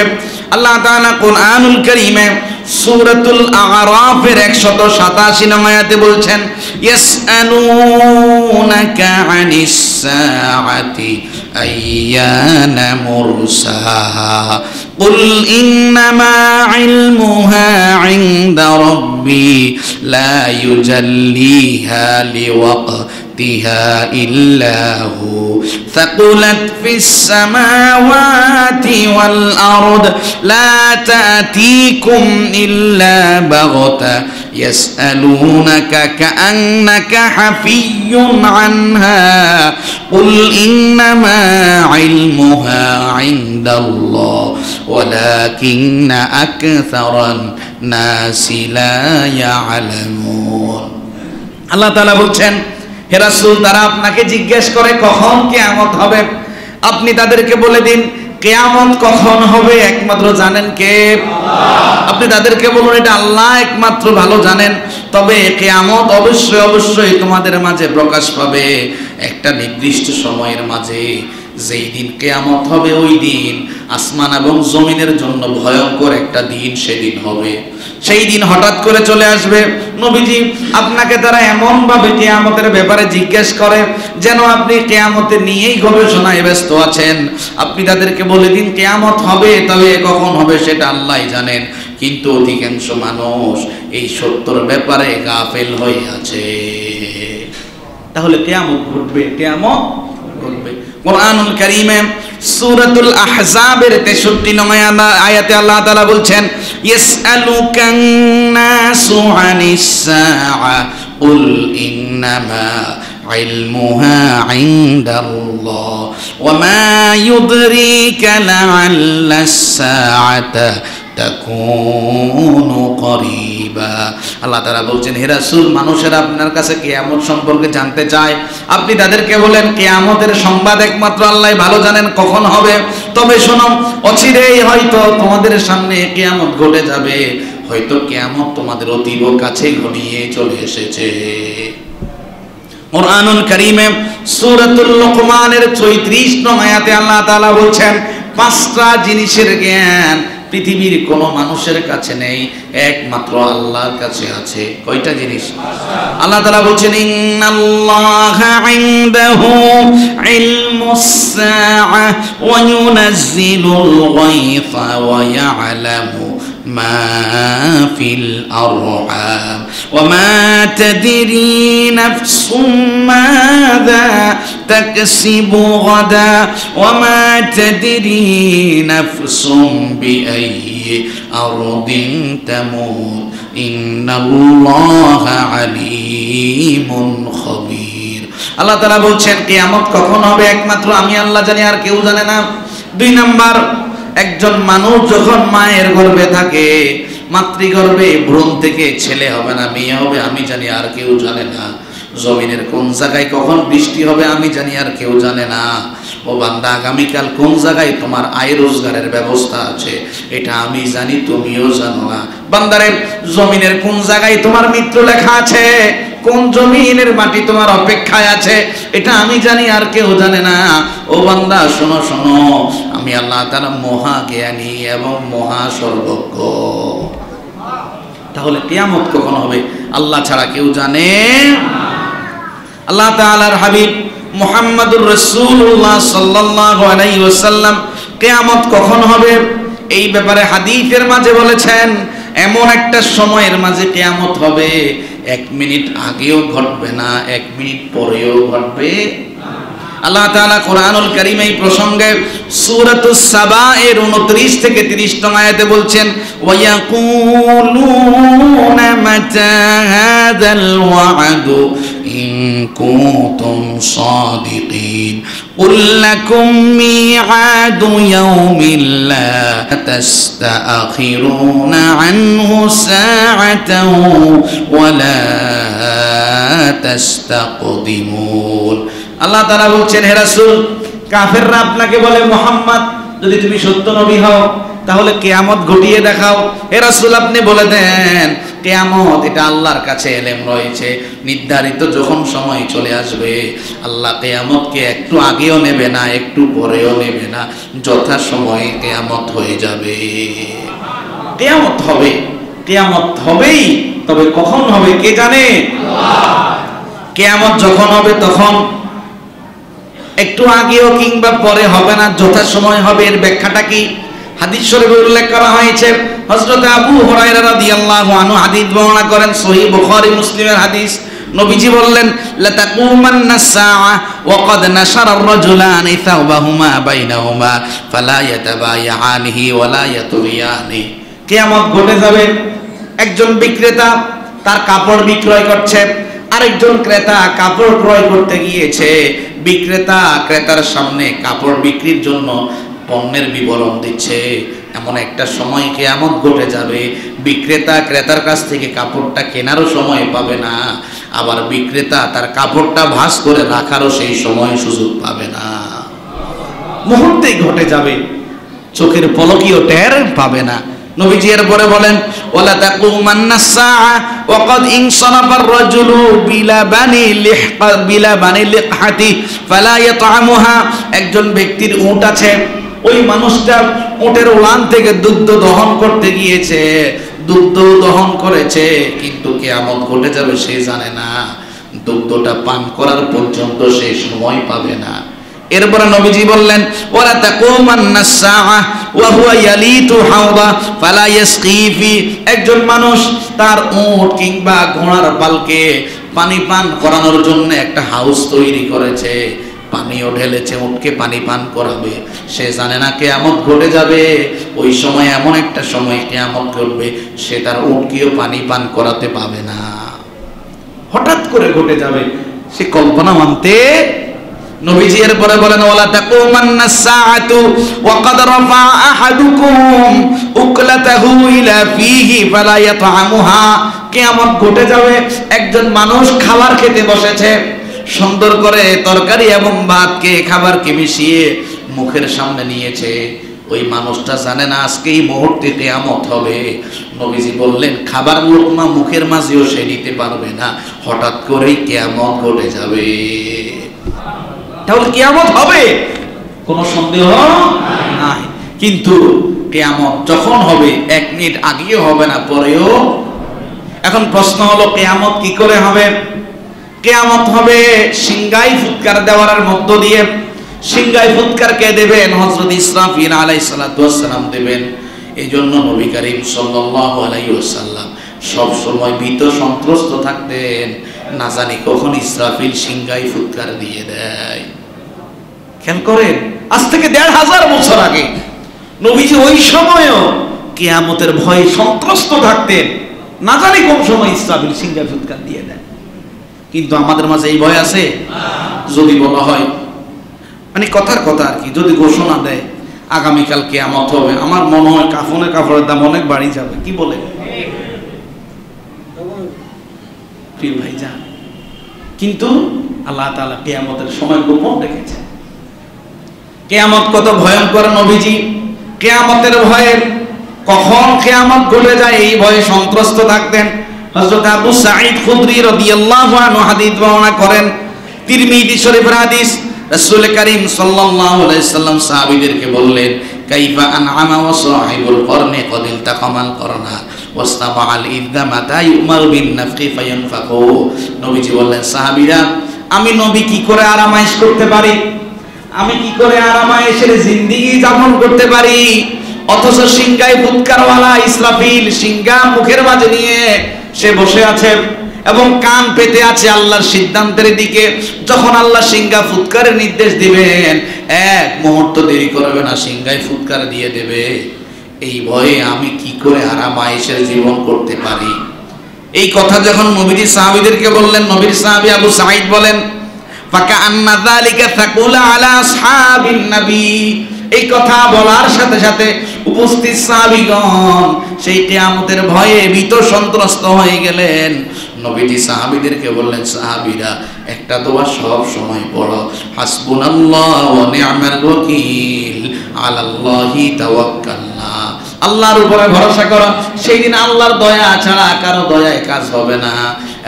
আল্লাহ তাআলা কুরআনুল কারীমে সূরাতুল আ'রাফের 187 নং আয়াতে বলছেন, ইয়াসআলুনাকা আনিস সাআতি আইয়ানা মুরসাহা কুল ইন্নামা ইলমুহা ইনদা রাব্বি লা ইউজাল্লিহা লিওয়াক্তিহা ইল্লা হু ফাকুলাত ফিস সামাওয়াতি ওয়াল আরদ লা তা'তিকুম ইল্লা বাগতা يسألونك كأنك حفي عنها قل إنما علمها عند الله ولكن أكثر الناس لا يعلمون আল্লাহ তাআলা বলছেন, হে রাসূল, তারা আপনাকে জিজ্ঞেস করে কখন কিয়ামত হবে, আপনি তাদেরকে বলে দিন কিয়ামত কখন হবে একমাত্র জানেন কে? আল্লাহ। আপনি তাদেরকে বলুন এটা আল্লাহ একমাত্র ভালো জানেন, তবে কিয়ামত অবশ্যই তোমাদের মাঝে প্রকাশ পাবে একটা নির্দিষ্ট সময়ের মাঝে। যেই দিন কিয়ামত হবে ওই দিন আসমান এবং জমিনের জন্য ভয়ঙ্কর একটা দিন সেদিন হবে। সেই দিন হঠাৎ করে চলে আসবে। নবীজি, আপনাকে তারা এমন ভাবে কিয়ামতের ব্যাপারে জিজ্ঞেস করে যেন আপনি কিয়ামতের নিয়েই গবেষণায় ব্যস্ত আছেন। আপনি তাদেরকে বলে দিন কিয়ামত হবে, তবে কখন হবে সেটা আল্লাহই জানেন। কিন্তু অধিকাংশ মানুষ এই সত্যর ব্যাপারে গাফেল হয়ে আছে। তাহলে কিয়ামত ঘটবে, কিয়ামত ঘটবে। কুরআনুল কারীমে সূরাতুল আহজাবের 63 নং আয়াতে আল্লাহ তাআলা বলছেন, ইয়াসআলুকান নাসু আনিস সাআ কুল ইন্নামা ইলমুহা ইনদাল্লাহ ওয়া মা ইউদরিকা লাআল্লাস সাআতা তাকুনু করিবা। আল্লাহ তাআলা বলছেন, হে রাসূল, মানুষেরা আপনার কাছে কিয়ামত সম্পর্কে জানতে চায়। আপনি তাদেরকে বলেন কিয়ামতের সংবাদ একমাত্র আল্লাহ ভালো জানেন কখন হবে। তবে শোনো, অচিরেই হয়তো তোমাদের সামনে কিয়ামত ঘটে যাবে, হয়তো কিয়ামত তোমাদের অতীব কাছে ঘনিয়ে চলে এসেছে। কুরআনুল কারীমে সূরাতুল লুকমানের 34 নং আয়াতে আল্লাহ তাআলা বলছেন, 5টা জিনিসের জ্ঞান পৃথিবীর কোন মানুষের কাছে নেই, একমাত্র আল্লাহর কাছে আছে। কয়টা জিনিস? আল্লাহ তাআলা বলছেন, ইন্নাল্লাহা ইনদাহু ইলমুস সাআ ওয়া ইউনাজ্জিলুল গায়থা ওয়া ইয়ালামু মা ফিল আরহাম ওয়া মা তাদরি নাফসুম মাযা তাকসিবু গাদা ওয়া মা তাদরি নাফসুম বিআইয়ি আরদিন তামুত ইন্নাল্লাহা আলীমুন খবীর। আল্লাহ তাআলা বলছেন কিয়ামত কখন হবে একমাত্র আমি আল্লাহ জানি, আর কেউ জানে না। 2 নাম্বার, একজন মানুষ যখন মায়ের গর্ভে থাকে, মাতৃগর্ভে ভ্রূণ থেকে ছেলে হবে না মেয়ে হবে আমি জানি, আর কেউ জানে না। জমিনের কোন জায়গায় কখন বৃষ্টি হবে আমি জানি, আর কেউ জানে না। ও বান্দা, আগামীকাল কোন জায়গায় তোমার আয় রোজগারের ব্যবস্থা আছে এটা আমি জানি, তুমিও জানো না। বান্দারে, জমিনের কোন জায়গায় তোমার মৃত্যু লেখা আছে, কোন জমিনের মাটি তোমার অপেক্ষায় আছে এটা আমি জানি, আর কেউ জানে না। ও বান্দা, শোনো শোনো, আমি আল্লাহ তাআলা মহা জ্ঞানী এবং মহা সর্বজ্ঞ। তাহলে কিয়ামত কখন হবে আল্লাহ ছাড়া কেউ জানে? আল্লাহ তাআলার হাবিব মুহাম্মদুর রাসূলুল্লাহ সাল্লাল্লাহু আলাইহি ওয়াসাল্লাম কিয়ামত কখন হবে এই ব্যাপারে হাদিসের মাঝে বলেছেন, এমন একটা সময়ের মাঝে কিয়ামত হবে 1 মিনিট আগেও ঘটবে না, 1 মিনিট পরেও ঘটবে। আল্লাহ তাআলা কোরআনুল কারীম এই প্রসঙ্গে সূরাতুস সাবা এর 29 থেকে 30 নং আয়াতে বলছেন, ওয়া ইয়াকুলুনা মাতা হাযাল ওয়া'দু ইন কুনতুম সাদিকিন কুল লাকুম মি'আদু ইয়াউমিন লা তাস্তাখিরুনা আনহু সা'আতান ওয়া লা তাস্তাকদিমুন। আল্লাহ তাআলা বলছেন, হে রাসূল, কাফেররা আপনাকে বলে মুহাম্মদ যদি তুমি সত্য নবী হও তাহলে কিয়ামত ঘটিয়ে দেখাও। হে রাসূল, আপনি বলে দেন কিয়ামত এটা আল্লাহর কাছে ইলম রয়েছে, নির্ধারিত যখন সময় চলে আসবে আল্লাহ কিয়ামতকে একটু আগেও নেবে না একটু পরেও নেবে না, যথা সময়ে কিয়ামত হয়ে যাবে। কিয়ামত হবে, কিয়ামত হবেই, তবে কখন হবে কে জানে? আল্লাহ। কিয়ামত যখন হবে তখন একটু আগেও কিংবা পরে হবে না, যথা সময় হবে। এর ব্যাখ্যাটা কি? হাদিস শরীফে উল্লেখ করা হয়েছে, হযরত আবু হুরায়রা রাদিয়াল্লাহু আনহু হাদিস বর্ণনা করেন, সহিহ বুখারী মুসলিমের হাদিস। নবীজি বললেন, লা তাকুমান্না সাআ ওয়া ক্বাদ নাশারা আর-রাজুলানি সাওবাহুমা বাইনাহুমা ফালা ইয়াতাবায়ানিহি ওয়া লা ইয়াতুবিয়ানি। কিয়ামত ঘটে যাবে, একজন বিক্রেতা তার কাপড় বিক্রয় করছে, আরেকজন ক্রেতা কাপড় ক্রয় করতে গিয়েছে, বিক্রেতা ক্রেতার সামনে কাপড় বিক্রির জন্য পণ্যের বিবরণ দিচ্ছে। এমন একটা সময় কিয়ামত ঘটে যাবে, বিক্রেতা ক্রেতার কাছ থেকে কাপড়টা কেনারও সময় পাবে না, আবার বিক্রেতা তার কাপড়টা ভাঁজ করে রাখারও সেই সময় সুযোগ পাবে না। মুহূর্তেই ঘটে যাবে, চোখের পলকিও টের পাবে না। নবীজি এরপরে বলেন ওয়ালা তাকুমান্নাস সাআ ওয়া ক্বাদ ইনসারাফার রাজুলু বিলা বানি লিকহাতি ফালা ইয়াতআমুহা। একজন ব্যক্তির উট আছে, ওই মানুষটা উটের ওলান থেকে দুগ্ধ দহন করতে গিয়েছে, দুগ্ধ দহন করেছে, কিন্তু কিয়ামত ঘটে যাবে সে জানে না, দুগ্ধটা পান করার পর্যন্ত সে সময় পাবে না। এরপরে নবীজি বললেন ওয়ালা তাকুমান্নাস সাআ ওয়া হুয়া ইয়ালিতু হাওদা ফালা ইয়াসকি ফি। একজন মানুষ তার উট কিংবা ঘোড়ার পালকে পানি পান করানোর জন্য একটা হাউস তৈরি করেছে, পানিও ঢেলেছে, উটকে পানি পান করাবে, সে জানে না কিয়ামত ঘটে যাবে, ওই সময় এমন একটা সময় কিয়ামত ঘটবে সে তার উটকেও পানি পান করাতে পাবে না। হঠাৎ করে ঘটে যাবে, সে কল্পনা মানতে। নবীজি এরপরে বলেন ওয়ালা তাকুমান্নাস সাআতু ওয়া ক্বাদ রাফা আহাদুকুম উকলাতাহু ইলা ফীহি ফালা ইয়াতআমুহা। কিয়ামত ঘটে যাবে, একজন মানুষ খাবার খেতে বসেছে, সুন্দর করে তরকারি এবং ভাতকে খাবারকে মিশিয়ে মুখের সামনে নিয়েছে, ওই মানুষটা জানে না আজকে এই মুহূর্তে কিয়ামত হবে। নবীজি বললেন খাবার লোকমা মুখের মাঝেও সে নিতে পারবে না, হঠাৎ করেই কিয়ামত ঘটে যাবে। তাহলে কিয়ামত হবে, কোনো সন্দেহ নাই। কিন্তু কিয়ামত যখন হবে 1 মিনিট আগেও হবে না, পরেও। এখন প্রশ্ন হলো কিয়ামত কি করে হবে? কিয়ামত হবে সিংগাই ফুৎকার দেওয়ার মধ্য দিয়ে। সিংগাই ফুৎকার কে দেবেন? হযরত ইসরাফিল আলাইহিস সালাতু ওয়াস সালাম দেবেন। এইজন্য নবী করিম সাল্লাল্লাহু আলাইহি ওয়াসাল্লাম সব সময় ভীত সন্ত্রস্ত থাকতেন, না জানি কখন ইসরাফিল সিংগাই ফুৎকার দিয়ে দেয়। খেয়াল করেন, আজ থেকে ১৫০০ বছর আগে নবীজি ওই সময়ও কিয়ামতের ভয়ে সন্ত্রস্ত থাকতেন, না জানি কোন সময় ইসরাফিল সিংগাই ফুৎকার দিয়ে দেয়। কিন্তু আমাদের মাঝে এই ভয় আছে? যদি বলা হয়, মানে কথার কথা আর কি, যদি ঘোষণা দেয় আগামীকাল কিয়ামত হবে, আমার মনে হয় কাপড়ের দাম অনেক বাড়ি যাবে। কি বলে প্রিয় ভাইজান? কিন্তু আল্লাহ তাআলা কিয়ামতের সময় গোপন রেখেছেন। কিয়ামত কত ভয়ঙ্কর, নবীজি কিয়ামতের ভয়ে কখন কিয়ামত ঘটে যায় এই ভয়ে সন্ত্রস্ত থাকতেন। হযরত আবু সাঈদ খুদরি রাদিয়াল্লাহু আনহু হাদিস বর্ণনা করেন, তিরমিজি শরীফের হাদিস। রাসূল করিম সাল্লাল্লাহু আলাইহি সাল্লাম সাহাবীদেরকে বললেন কাইফা আনআমা ওয়া সাহিবুল করনি ক্বাদ ইলতাকামাল করনা ওয়াসতামাআল ইযা মাতা ইউমারু বিন নাফকি ফায়ানফাকু। নবীজি বললেন সাহাবীরা, আমি নবী কি করে আরামায়েশ করতে পারি, আমি কি করে আরামায়েশের জিন্দেগি যাপন করতে পারি, অথচ সিংগাই ফুৎকারওয়ালা ইসরাফিল সিংগা মুখের মাঝে নিয়ে সে বসে আছে এবং কান পেতে আছে আল্লাহর সিদ্ধান্তের দিকে। যখন আল্লাহ সিংগা ফুৎকারের নির্দেশ দিবেন, 1 মুহূর্ত দেরি করবে না, সিংগাই ফুৎকার দিয়ে দেবে। এই ভয়ে আমি কি করে আরামায়েশের জীবন করতে পারি? এই কথা যখন নবীজি সাহাবীদেরকে বললেন, নবীর সাহাবী আবু সাঈদ বলেন ফাকান্না যালিকা সাকুলা আলা আসহাবিন নবী। এই কথা বলার সাথে সাথে উপস্থিত সাহাবীগণ সেই কিয়ামতের ভয়ে ভীত সন্ত্রস্ত হয়ে গেলেন। নবীজি সাহাবীদেরকে বললেন, সাহাবীরা একটা দোয়া সব সময় পড়ো, হাসবুনাল্লাহু ওয়া নি'মাল ওয়াকিল আলাল্লাহি তাওয়াক্কালনা। আল্লাহর উপরে ভরসা করো, সেই দিন আল্লাহর দয়া ছাড়া কারো দয়ায় কাজ হবে না।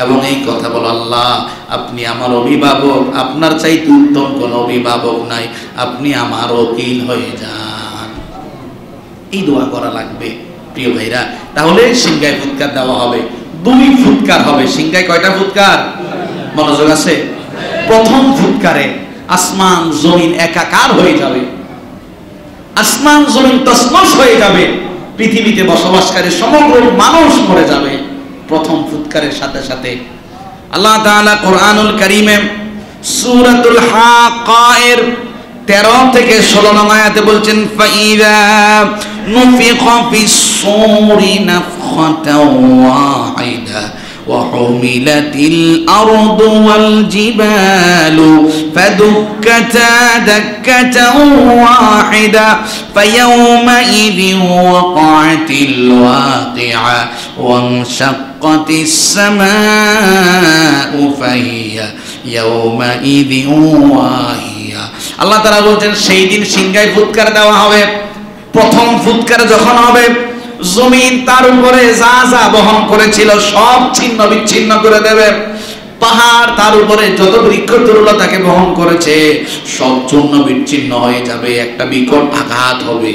এবং এই কথা বলো, আল্লাহ আপনি আমার অভিভাবক, আপনার চাইতে উত্তম কোন অভিভাবক নাই, আপনি আমার ওকিল হয়ে যান। এই দোয়া করা লাগবে প্রিয় ভাইরা। তাহলে সিংগায় ফুৎকার দেওয়া হবে, 2 ফুৎকার হবে। সিংগায় কয়টা ফুৎকার? মনোযোগ আছে? প্রথম ফুৎকারে আসমান জমিন একাকার হয়ে যাবে, আসমান জমিন তছনছ হয়ে যাবে, পৃথিবীতে বসবাসকারী সমগ্র মানুষ মরে যাবে প্রথম ফুৎকারের সাথে সাথে। আল্লাহ তাআলা কোরআনুল কারীমে সূরাতুল হাক্কা এর 13 থেকে 16 নং আয়াতে বলছেন ফাইযা নুফিখা ফিস সূরি নাফখাতাও ওয়াহিদা وحملت الأرض والجبال فدكتا دكة واحدة فيومئذ وقعت الواقعة وانشقت السماء فهي يومئذ واهية আল্লাহ তাআলা বলেন সেই দিন সিংহায় ফুৎকার দেওয়া হবে। প্রথম ফুৎকার যখন হবে, জমিন তার উপরে যা যা বহন করেছিল সব ছিন্ন বিচ্ছিন্ন করে দেবে। পাহাড় তার উপরে যত বৃক্ষ তরুলতাকে বহন করেছে সব চূর্ণ বিচ্ছিন্ন হয়ে যাবে, একটা বিকট আঘাত হবে।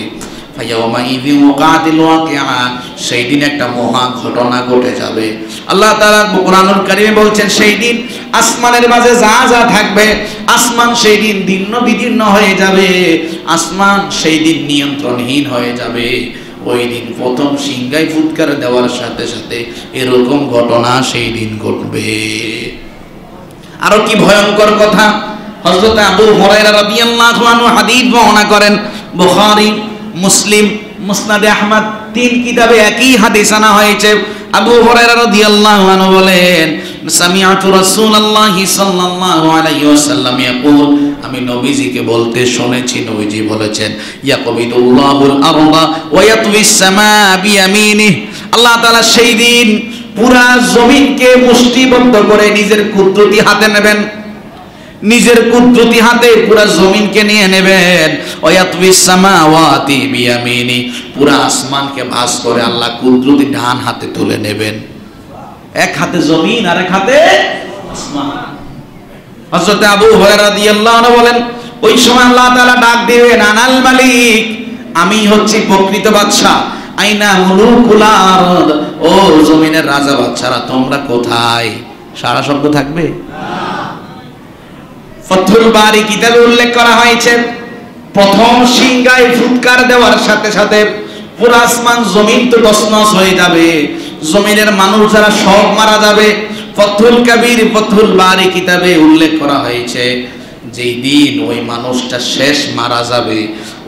সেই দিন একটা মহা ঘটনা ঘটে যাবে। আল্লাহ তাআলা কুরআনুল কারীমে বলছেন সেই দিন আসমানের মাঝে যা যা থাকবে, আসমান সেই দিন দীর্ণ বিদীর্ণ হয়ে যাবে, আসমান সেই দিন নিয়ন্ত্রণহীন হয়ে যাবে। ওই দিন প্রথম সিংহায় ফুৎকার দেওয়ার সাথে সাথে এরকম ঘটনা সেই দিন ঘটবে। আরো কি ভয়ঙ্কর কথা, হযরত আবু হুরায়রা রাদিয়াল্লাহু আনহু হাদিস বর্ণনা করেন, বুখারী, মুসলিম, মুসনাদে আহমদ, তিন কিতাবে একই হাদিস আনা হয়েছে। আবু হুরায়রা রাদিয়াল্লাহু আনহু বলেন, সামিআতু রাসূলুল্লাহি সাল্লাল্লাহু আলাইহি ওয়াসাল্লাম ইয়াকুল, আমি নবীজিকে বলতে শুনেছি, নবীজি বলেছেন, ইয়াকবিদুল্লাহুল আরদা ওয়া ইয়াতউইস সামা বিয়ামিনিহি, আল্লাহ তাআলা সেই দিন পুরা জমিনকে মুষ্টিবদ্ধ করে নিজের কুদরতি হাতে নেবেন, নিজের কুদরতি হাতে পুরা জমিনকে নিয়ে নেবেন। ওয়ায়াতউইস সামাওয়াতি বিয়ামিনি, পুরা আসমানকে ভাঁজ করে আল্লাহ কুদরতি ডান হাতে তুলে নেবেন। এক হাতে জমিন আর এক হাতে আসমান। হযরত আবু হুরায়রা রাদিয়াল্লাহু আনহু বলেন, ওই সময় আল্লাহ তাআলা ডাক দিবেন, আনাল মালিক, আমি হচ্ছি প্রকৃত বাদশা। আইনা মুলুকুল আরদ, ও জমিনের রাজা বাদশারা তোমরা কোথায়? সারা শব্দ থাকবে? ফাতহুল বারী কিতাবে উল্লেখ করা হয়েছে, প্রথম সিংহায় ফুৎকার দেওয়ার সাথে সাথে পুরো আসমান জমিন তো তছনছ হয়ে যাবে, জমিনের মানুষ যারা সব মারা যাবে। ফাতহুল কাবীর, ফাতহুল বারী কিতাবে উল্লেখ করা হয়েছে, যেই দিন ওই মানুষটা শেষ মারা যাবে,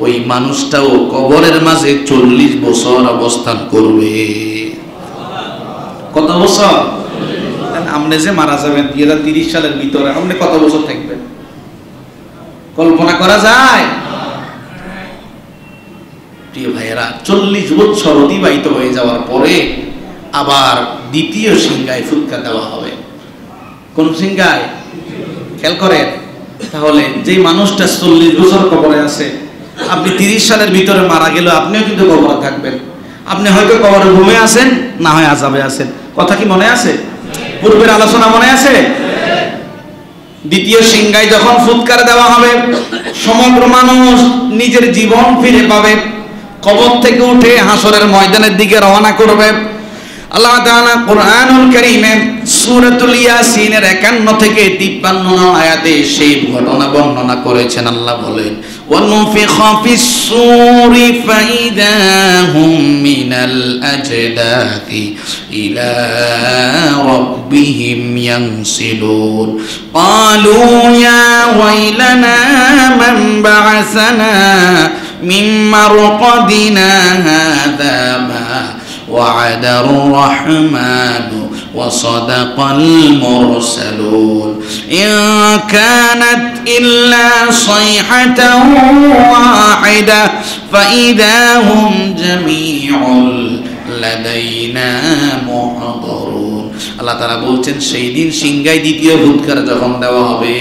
ওই মানুষটাও কবরের মাঝে 40 বছর অবস্থান করবে। কত বছর? আপনি যে মারা যাবেন 2030 সালের ভিতরে, আপনি কত বছর থাকবেন কল্পনা করা যায়? প্রিয় ভাইয়েরা, 40 বছর অতিবাহিত হয়ে যাওয়ার পরে আবার দ্বিতীয় সিংহায় ফুৎকার দেওয়া হবে। কোন সিংহায়? খেয়াল করেন তাহলে, যে মানুষটা 40 বছর কবরে আছে, আপনি 30 সালের ভিতরে মারা গেল, আপনিও কিন্তু কবরে থাকবেন। আপনি হয়তো কবরে ঘুমে আছেন, না হয় আযাবে আছেন। কথা কি মনে আছে? পূর্বের আলোচনা মনে আছে? দ্বিতীয় সিংহায় যখন ফুৎকার দেওয়া হবে, সমগ্র মানুষ নিজের জীবন ফিরে পাবে, কবর থেকে উঠে হাসরের ময়দানের দিকে রওনা করবে। আল্লাহ তাআলা কুরআনুল কারীমে সূরাতুল ইয়াসিনের 51 থেকে 53 আয়াতে সেই ঘটনা বর্ণনা করেছেন। আল্লাহ বলেন, ওয়ানুফিখা ফিস সূরি ফাইদা হুম মিনাল আজদাতি ইলা রাব্বিহিম ইয়ানসিলুন ক্বালু ইয়া ওয়াইলানা মান বা'আসানা মিন মারকাদিনা হাযা মা وعد الرحمن وصدق المرسلون إن كانت إلا صيحة واحدة فإذا هم جميع لدينا محضرون। আল্লাহ তাআলা বলছেন, সেই দিন সিংহায় দ্বিতীয় ফুৎকার যখন দেওয়া হবে,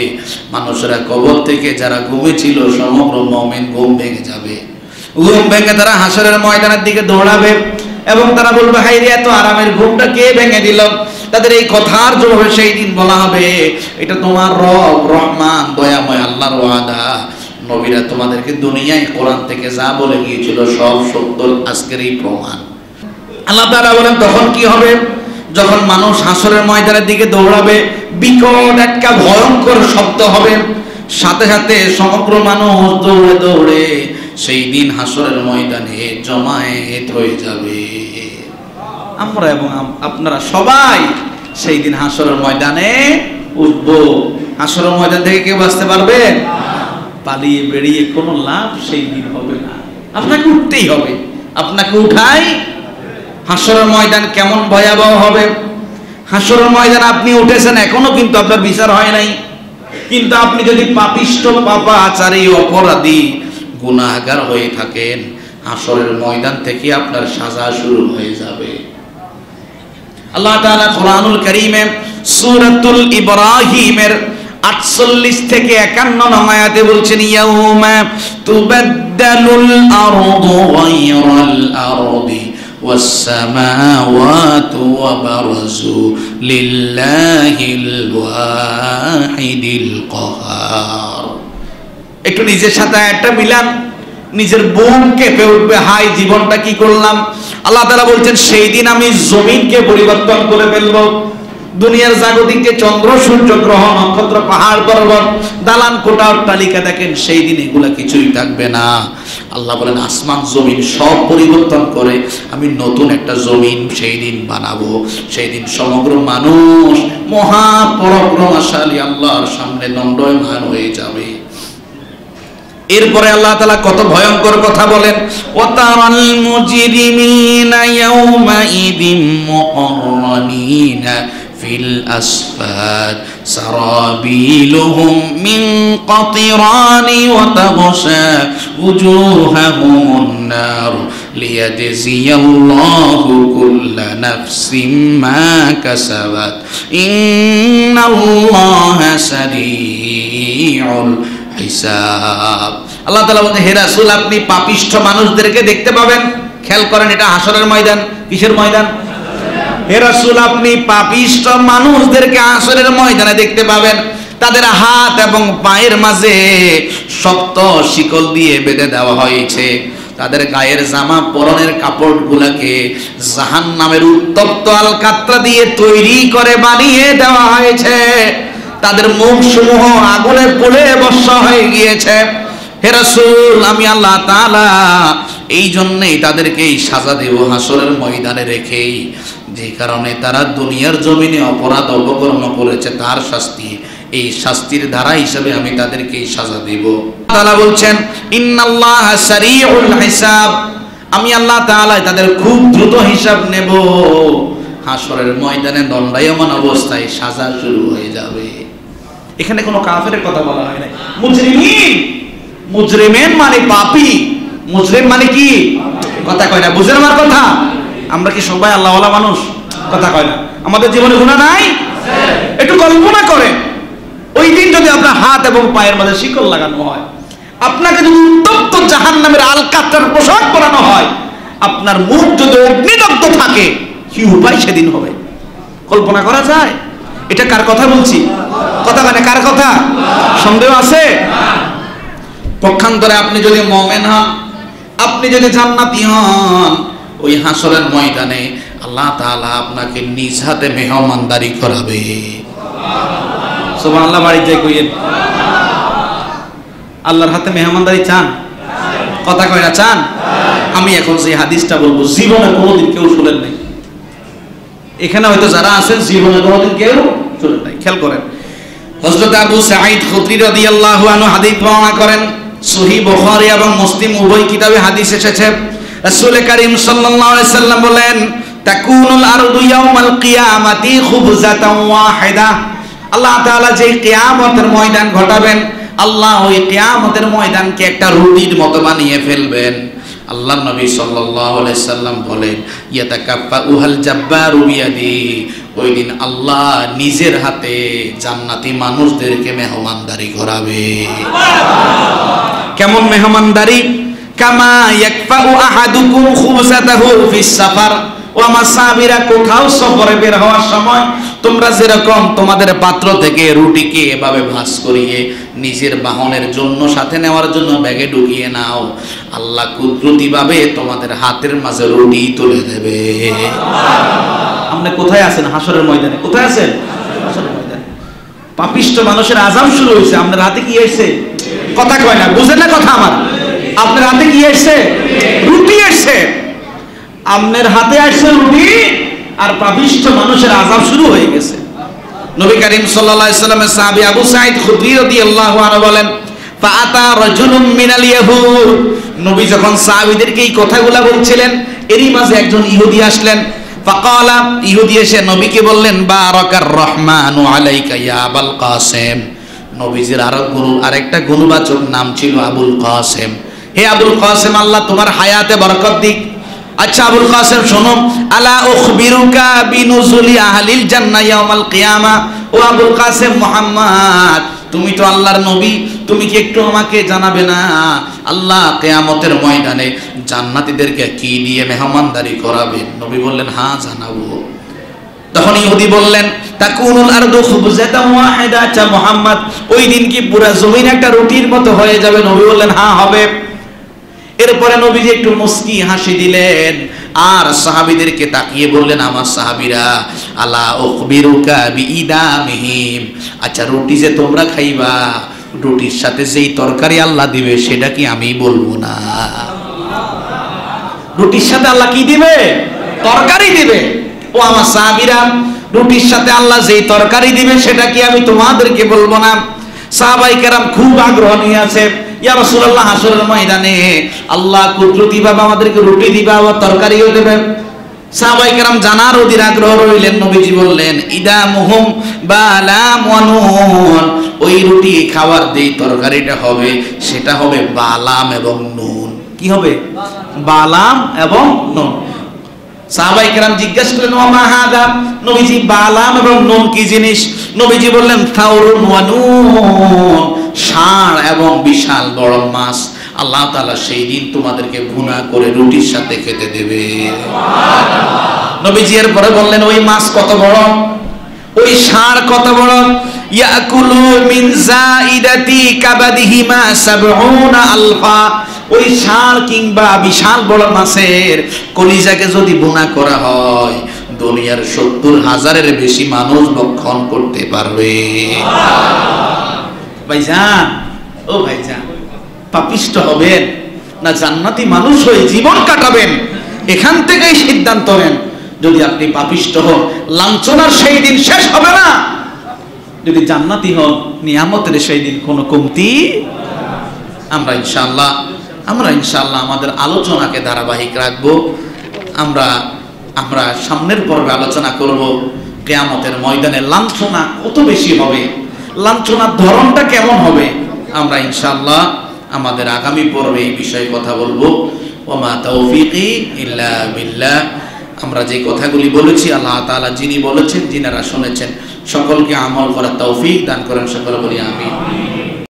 মানুষরা কবর থেকে যারা ঘুমেছিল সমগ্র মুমিন ঘুম ভেঙে যাবে। ঘুম ভেঙে তারা হাসরের ময়দানের দিকে দৌড়াবে এবং তারা বলবে, হায় রে, এত আরামের ঘুমটা কে ভেঙে দিল? তাদের এই কথার জবাবে সেই দিন বলা হবে, এটা তোমার রব রহমান দয়াময় আল্লাহর ওয়াদা। নবীরা তোমাদেরকে দুনিয়ায় কোরআন থেকে যা বলে গিয়েছিল সব সত্য, আজকের এই প্রমাণ। আল্লাহ তাআলা বলেন, তখন কি হবে? যখন মানুষ হাসরের ময়দানের দিকে দৌড়াবে, বিকট একটা ভয়ঙ্কর শব্দ হবে, সাথে সাথে সমগ্র মানুষ দৌড়ে দৌড়ে সেই দিন হাসরের ময়দানে জমায়েত হয়ে যাবে। আমরা এবং আপনারা সবাই সেই দিন হাসরের ময়দানে উঠব। হাসরের ময়দান থেকে কেউ বাঁচতে পারবে? পালিয়ে বেরিয়ে কোনো লাভ সেই দিন হবে না, আপনাকে উঠতেই হবে, আপনাকে উঠাই। হাসরের ময়দান কেমন ভয়াবহ হবে! হাসরের ময়দানে আপনি উঠেছেন, এখনো কিন্তু আপনার বিচার হয় নাই। কিন্তু আপনি যদি পাপিষ্ঠ, পাপাচারী, অপরাধী, গুনাহগার হয়ে থাকেন, হাসরের ময়দান থেকে আপনার সাজা শুরু হয়ে যাবে। আল্লাহ তাআলা কোরআনুল কারীমে সূরাতুল ইব্রাহিমের 48 থেকে 51 নং আয়াতে বলছেন, ইয়াউমা তুবাদদালুল আরদু গায়রাল আরদি ওয়াস সামাওয়াতু ওয়া বারজু লিল্লাহিল ওয়াহিদিল কাহার। একটু নিজের সাথে একটা মিলান, নিজের বুক কেঁপে উঠবে, হাই জীবনটা কি করলাম। আল্লাহ তাআলা বলছেন, সেই দিন আমি জমিনকে পরিবর্তন করে ফেলবো। দুনিয়ার জাগতিক যে চন্দ্র, সূর্য, গ্রহ, নক্ষত্র, পাহাড়, পর্বত, দালান, কোঠা, অট্টালিকা দেখেন, সেই দিন এগুলা কিছুই থাকবে না। আল্লাহ বলেন, আসমান জমিন সব পরিবর্তন করে আমি নতুন একটা জমিন সেই দিন বানাবো। সেই দিন সমগ্র মানুষ মহা পরাক্রমশালী আল্লাহর সামনে দণ্ডায়মান হয়ে যাবে। এরপরে আল্লাহ তাআলা কত ভয়ঙ্কর কথা বলেন, ওয়াতারাল মুজরিমিনা ইয়াউমাইদিন মুকাররানিনা ফিল আসফাদ সারাবিলুহুম মিন কাতিরানি ওয়া তাগশা উজুহাহুমুন নার লিয়াজজিয়াল্লাহু কুল্লা নাফসিম মা কাসাবাত ইন্নাল্লাহা সারিউল হিসাব। আল্লাহ তাআলা বলেন, হে রাসূল, আপনি পাপিষ্ঠ মানুষদেরকে দেখতে পাবেন। খেয়াল করেন, এটা হাসরের ময়দান। কিসের ময়দান? হে রাসূল, আপনি পাপিষ্ঠ মানুষদেরকে হাসরের ময়দানে দেখতে পাবেন। তাদের হাত এবং পায়ের মাঝে শক্ত শিকল দিয়ে বেঁধে দেওয়া হয়েছে। তাদের গায়ের জামা, পরনের কাপড়গুলোকে জাহান্নামের উত্তপ্ত আলকাতরা দিয়ে তৈরি করে বানিয়ে দেওয়া হয়েছে। তাদের মুখ সমূহ আগুনে পুড়ে ভস্ম হয়ে গিয়েছে। হে রাসূল, আমি আল্লাহ তাআলা এই জন্যই তাদেরকে এই সাজা দেব হাসরের ময়দানে রেখেই, যে কারণে তারা দুনিয়ার জমিনে অপরাধ অপকর্ম করেছে, তার শাস্তি, এই শাস্তির ধারা হিসেবে আমি তাদেরকে এই সাজা দেব। তাআলা বলছেন, ইন্নাল্লাহা সারিউল হিসাব, আমি আল্লাহ তাআলা তাদের খুব দ্রুত হিসাব নেব। হাসরের ময়দানে দণ্ডায়মান অবস্থায় সাজা শুরু হয়ে যাবে। এখানে কোনো কাফেরের কথা বলা হয় নাই। মুজরিমিন, মুজরিমিন মানে পাপী। মুজরিম মানে কি? কথা কয় না, বুঝেন আমার কথা? আমরা কি সবাই আল্লাহওয়ালা মানুষ? কথা কয় না। আমাদের জীবনে গুনাহ নাই? একটু কল্পনা করেন, ওই দিন যদি আপনার হাত এবং পায়ের মাঝে শিকল লাগানো হয়, আপনাকে যদি উত্তপ্ত জাহান্নামের আলকাতরার পোশাক পরানো হয়, আপনার মুখ যদি অগ্নিদগ্ধ থাকে, কি উপায় সেদিন হবে? কল্পনা করা যায়? এটা কার কথা বলছি? কথা মানে কার কথা? সন্দেহ আছে? পক্ষান্তরে আপনি যদি মুমিন হন, আপনি যদি জান্নাতি হন, ওই হাসরের ময়দানে আল্লাহ তাআলা আপনাকে নিজ হাতে মেহমানদারি করাবে। সুবহানাল্লাহ। বাড়ি যাই কইয়েন, আল্লাহর হাতে মেহমানদারি চান? কথা কয় না, চান? আমি এখন যে হাদিসটা বলবো, জীবনে কোনোদিন কেউ শুনেন নাই। এখানে হয়তো যারা আছেন জীবনে কোনোদিন কেউ শুনেন নাই। খেয়াল করেন, হযরত আবু সাঈদ খুদরি রাদিয়াল্লাহু আনহু হাদিস বর্ণনা করেন। সহিহ বুখারী এবং মুসলিম উভয় কিতাবে হাদিস এসেছে। রাসূল কারীম সাল্লাল্লাহু আলাইহি সাল্লাম বলেন, তাকুনুল আরদু ইয়াউমাল কিয়ামাতি খুবজাতান ওয়াহিদা। আল্লাহ তাআলা যে কিয়ামতের ময়দান ঘটাবেন, আল্লাহ ওই কিয়ামতের ময়দানকে একটা রুটির মতো বানিয়ে ফেলবেন। আল্লাহ নবী সাল্লাল্লাহু আলাইহি সাল্লাম বলেন, ইয়াতাকাফাউহাল জাব্বারু বিয়াদি, ওই দিন আল্লাহ নিজের হাতে জান্নাতি মানুষদেরকে মেহমানদারি করাবে। কেমন মেহমানদারি? কামা ইয়াকফাউ আহাদুকুম খুবসাতাহু ফিস সাফার ওয়া মাসাবিরা, কোথাও সফরে বের হওয়ার সময় তোমরা যেরকম তোমাদের পাত্র থেকে রুটিকে এভাবে ভাঁজ করিয়ে নিজের বাহনের জন্য সাথে নেওয়ার জন্য ব্যাগে ঢুকিয়ে নাও, আল্লাহ কুদরতিভাবে তোমাদের হাতের মাঝে রুটি তুলে দেবে। আপনি কোথায় আছেন? হাসরের ময়দানে। কোথায় আছেন? হাসরের ময়দানে। পাপিষ্ঠ মানুষের আযাব শুরু হয়েছে, আপনার হাতে কি এসেছে? কথা কয় না, বুঝেন না কথা আমার? আপনার হাতে কি এসেছে? রুটি এসেছে। আপনার হাতে আসছে রুটি, আর পাপিষ্ঠ মানুষের আযাব শুরু হয়ে গেছে। নবী করিম সাল্লাল্লাহু আলাইহি সাল্লামের সাহাবী আবু সাঈদ খুদরি রাদিয়াল্লাহু আনহু বলেন, ফাআতা রাজুলুম মিনাল ইয়াহুদ, নবী যখন সাহাবীদেরকে এই কথাগুলো বলছিলেন, এরই মাঝে একজন ইহুদি আসলেন। ফাকালা, ইহুদি এসে নবীকে বললেন, বারাকার রহমানু আলাইকা ইয়া আবুল কাসেম। নবীজির আরেকটা গুণবাচক নাম ছিল আবুল কাসেম। হে আবুল কাসেম, আল্লাহ তোমার হায়াতে বরকত দিক। আচ্ছা আবুল কাসেম শোনো, আলা উখবিরুকা বিনুজুলি আহলিল জান্নাহ ইয়াউমাল কিয়ামা। ও আবুল কাসেম মুহাম্মদ, তুমি তো আল্লাহর নবী, তুমি কি একটু আমাকে জানাবে না আল্লাহ কিয়ামতের ময়দানে জান্নাতীদেরকে কি দিয়ে মেহমানদারি করাবেন? নবী বললেন, হ্যাঁ জানাবো। তখন ইহুদি বললেন, তাকুনুল আরদু খুবজাতান ওয়াহিদা। আচ্ছা মুহাম্মদ, ওই দিন কি পুরো জমিন একটা রুটির মতো হয়ে যাবে? নবী বললেন, হ্যাঁ হবে। এরপরে নবীজি একটু মুস্কি হাসি দিলেন আর সাহাবীদেরকে তাকিয়ে বললেন, আমার সাহাবীরা, আলা উখবিরুকা বিইদামিহিম। আচ্ছা রুটি যে তোমরা খাইবা, রুটির সাথে যেই তরকারি আল্লাহ দিবে সেটা কি আমি বলবো না? রুটির সাথে আল্লাহ কি দিবে? তরকারি দিবে। ও আমার সাহাবীরা, রুটির সাথে আল্লাহ যেই তরকারি দিবে সেটা কি আমি তোমাদেরকে বলবো না? সাহাবায়ে কেরাম খুব আগ্রহ নিয়ে আছে, ইয়া রাসূলুল্লাহ, হাসরের ময়দানে আল্লাহ কুদরতিভাবে আমাদেরকে রুটি দিবে আর তরকারিও দেবে। সাহাবায়ে কেরাম জানার অধীর আগ্রহ রইলেন। নবীজি বললেন, ইদামুহুম বালাম ওয়া নুন। ওই রুটি খাওয়ার যেই তরকারিটা হবে সেটা হবে বালাম এবং নুন। কি হবে? বালাম এবং নুন। সাহাবায়ে কেরাম জিজ্ঞাসা করলেন, ওয়া মা হাদা? নবীজি, বালাম এবং নুন কি জিনিস? নবীজি বললেন, থাউরুন ওয়া নুন। ষাঁড় এবং বিশাল বড় মাছ আল্লাহ তাআলা সেই দিন তোমাদেরকে ভুনা করে রুটির সাথে খেতে দেবে। নবীজি এরপরে বললেন, ওই মাছ কত বড়, ওই ষাঁড় কত বড়? ইয়াকুলু মিন যাইদাতি কাবাদিহিমা ৭০ আলফা। ওই ষাঁড় কিংবা বিশাল বড় মাছের কলিজাকে যদি ভুনা করা হয়, দুনিয়ার ৭০,০০০-এর বেশি মানুষ ভক্ষণ করতে পারবে। ভাইজান, ও ভাইজান, পাপিষ্ট হবেন না জান্নাতি মানুষ হয়ে জীবন কাটাবেন, এখান থেকেই সিদ্ধান্ত নেন। যদি আপনি পাপিষ্ট হন, লাঞ্ছনার সেই দিন শেষ হবে না। যদি জান্নাতি হন, নিয়ামতের সেই দিন কোনো কমতি। আমরা ইনশাআল্লাহ আমাদের আলোচনাকে ধারাবাহিক রাখবো। আমরা সামনের পর্বে আলোচনা করব কিয়ামতের ময়দানে লাঞ্ছনা কত বেশি হবে, লাঞ্ছনার ধরনটা কেমন হবে। আমরা ইনশাআল্লাহ আমাদের আগামী পর্বে এই বিষয়ে কথা বলবো। ওমা তাওফীকি ইল্লা বিল্লাহ। আমরা যে কথাগুলি বলেছি, আল্লাহ তাআলা যিনি বলেছেন, যিনারা শুনেছেন, সকলকে আমল করার তৌফিক দান করেন। সকলে বলি আমিন।